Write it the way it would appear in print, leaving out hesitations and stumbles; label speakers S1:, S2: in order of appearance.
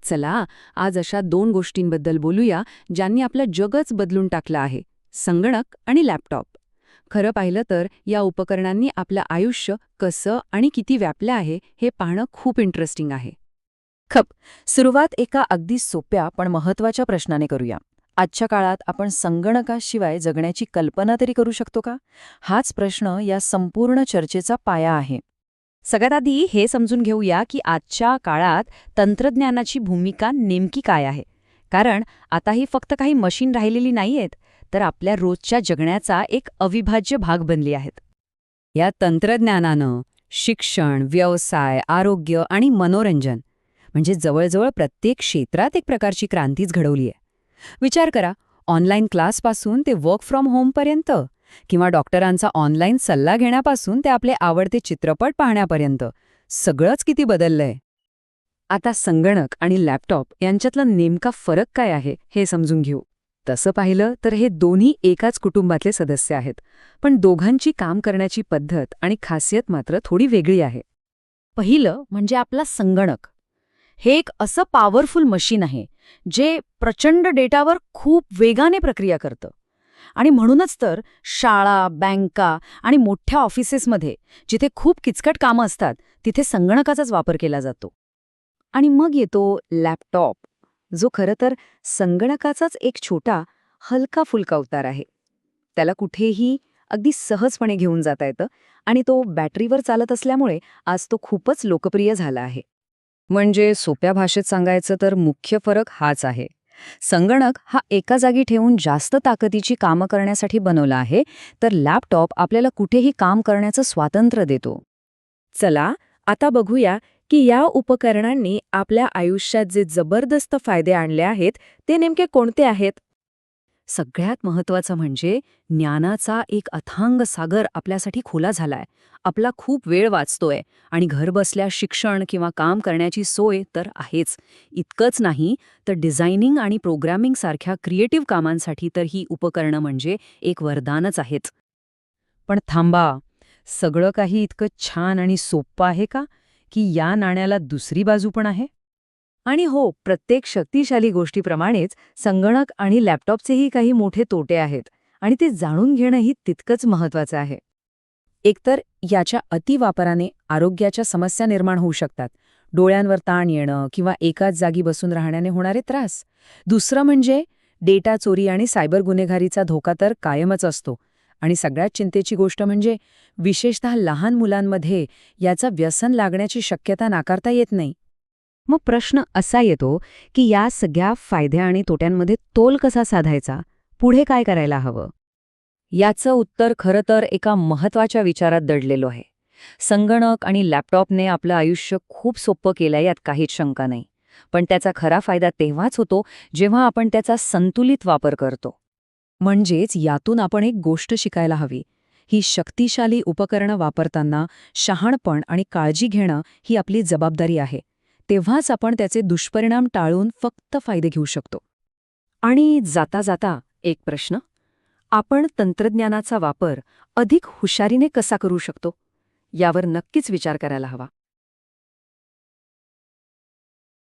S1: चला आज अशा दोन गोष्टींबद्दल बोलूया ज्यांनी आपलं जगच बदलून टाकलं आहे, संगणक आणि लॅपटॉप. खरं पाहिलं तर या उपकरणांनी आपलं आयुष्य कसं आणि किती व्यापलं आहे हे पाहणं खूप इंटरेस्टिंग आहे.
S2: सुरुवात एका अगदी सोप्या पण महत्वाच्या प्रश्नाने करूया. आजच्या काळात आपण संगणकाशिवाय जगण्याची कल्पना तरी करू शकतो का? हाच प्रश्न या संपूर्ण चर्चेचा पाया आहे.
S3: सगळ्यात आधी हे समजून घेऊया की आजच्या काळात तंत्रज्ञानाची भूमिका नेमकी काय आहे. कारण आता ही फक्त काही मशीन राहिलेली नाहीयेत, तर आपल्या रोजच्या जगण्याचा एक अविभाज्य भाग बनली आहेत.
S1: या तंत्रज्ञानानं शिक्षण, व्यवसाय, आरोग्य आणि मनोरंजन म्हणजे जवळजवळ प्रत्येक क्षेत्रात एक प्रकारची क्रांतीच घडवली आहे. विचार करा, ऑनलाईन क्लासपासून ते वर्क फ्रॉम होमपर्यंत, किंवा डॉक्टरांचा ऑनलाईन सल्ला घेण्यापासून ते आपले आवडते चित्रपट पाहण्यापर्यंत सगळंच किती बदललंय. आता संगणक आणि लॅपटॉप यांच्यातला नेमका फरक काय आहे हे समजून घेऊ. तसं पाहिलं तर हे दोन्ही एकाच कुटुंबातले सदस्य आहेत, पण दोघांची काम करण्याची पद्धत आणि खासियत मात्र थोडी वेगळी आहे.
S3: पहिलं म्हणजे आपला संगणक. हे एक असं पॉवरफुल मशीन आहे जे प्रचंड डेटावर खूप वेगाने प्रक्रिया करतं. आणि म्हणूनच तर शाळा, बँका आणि मोठ्या ऑफिसेसमध्ये जिथे खूप किचकट कामं असतात तिथे संगणकाचाच वापर केला जातो.
S1: आणि मग येतो लॅपटॉप, जो खरं तर संगणकाचाच एक छोटा हलका फुलका अवतार आहे. त्याला कुठेही अगदी सहजपणे घेऊन जाता येतं आणि तो बॅटरीवर चालत असल्यामुळे आज तो खूपच लोकप्रिय झाला आहे. म्हणजे सोप्या भाषेत सांगायचं तर मुख्य फरक हाच आहे. संगणक हा एका जागी ठेवून जास्त ताकदीची कामं करण्यासाठी बनवला आहे, तर लॅपटॉप आपल्याला कुठेही काम करण्याचं स्वातंत्र्य देतो. चला आता बघूया की या उपकरणांनी आपल्या आयुष्यात जे जबरदस्त फायदे आणले आहेत ते नेमके कोणते आहेत. सगळ्यात महत्त्वाचं म्हणजे ज्ञानाचा एक अथांग सागर आपल्यासाठी खुला झालाय. आपला खूप वेळ वाचतोय आणि घरबसल्या शिक्षण किंवा काम करण्याची सोय तर आहेच. इतकंच नाही तर डिझायनिंग आणि प्रोग्रॅमिंग सारख्या क्रिएटिव्ह कामांसाठी तर ही उपकरणं म्हणजे एक वरदानच आहेत. पण थांबा, सगळं काही इतकं छान आणि सोपं आहे का, की या नाण्याला दुसरी बाजू पण आहे? आणि हो, प्रत्येक शक्तिशाली गोष्टीप्रमाणेच संगणक आणि लॅपटॉपचेही काही मोठे तोटे आहेत आणि ते जाणून घेणंही तितकंच महत्त्वाचं आहे. एकतर याच्या अतिवापराने आरोग्याच्या समस्या निर्माण होऊ शकतात. डोळ्यांवर ताण येणं किंवा एकाच जागी बसून राहण्याने होणारे त्रास. दुसरं म्हणजे डेटा चोरी आणि सायबर गुन्हेगारीचा धोका तर कायमच असतो. आणि सगळ्यात चिंतेची गोष्ट म्हणजे विशेषतः लहान मुलांमध्ये याचं व्यसन लागण्याची शक्यता नाकारता येत नाही. मग प्रश्न असा येतो की या सगळ्या फायद्या आणि तोट्यांमध्ये तोल कसा साधायचा? पुढे काय करायला हवं? याचं उत्तर खरं तर एका महत्त्वाच्या विचारात दडलेलं आहे. संगणक आणि लॅपटॉपने आपलं आयुष्य खूप सोपं केलंय, यात काहीच शंका नाही. पण त्याचा खरा फायदा तेव्हाच होतो जेव्हा आपण त्याचा संतुलित वापर करतो. म्हणजेच यातून आपण एक गोष्ट शिकायला हवी. ही शक्तिशाली उपकरणं वापरताना शहाणपण आणि काळजी घेणं ही आपली जबाबदारी आहे. तेव्हाच आपण त्याचे दुष्परिणाम टाळून फक्त फायदे घेऊ शकतो. आणि जाता जाता एक प्रश्न, आपण तंत्रज्ञानाचा वापर अधिक हुशारीने कसा करू शकतो यावर नक्कीच विचार करायला हवा.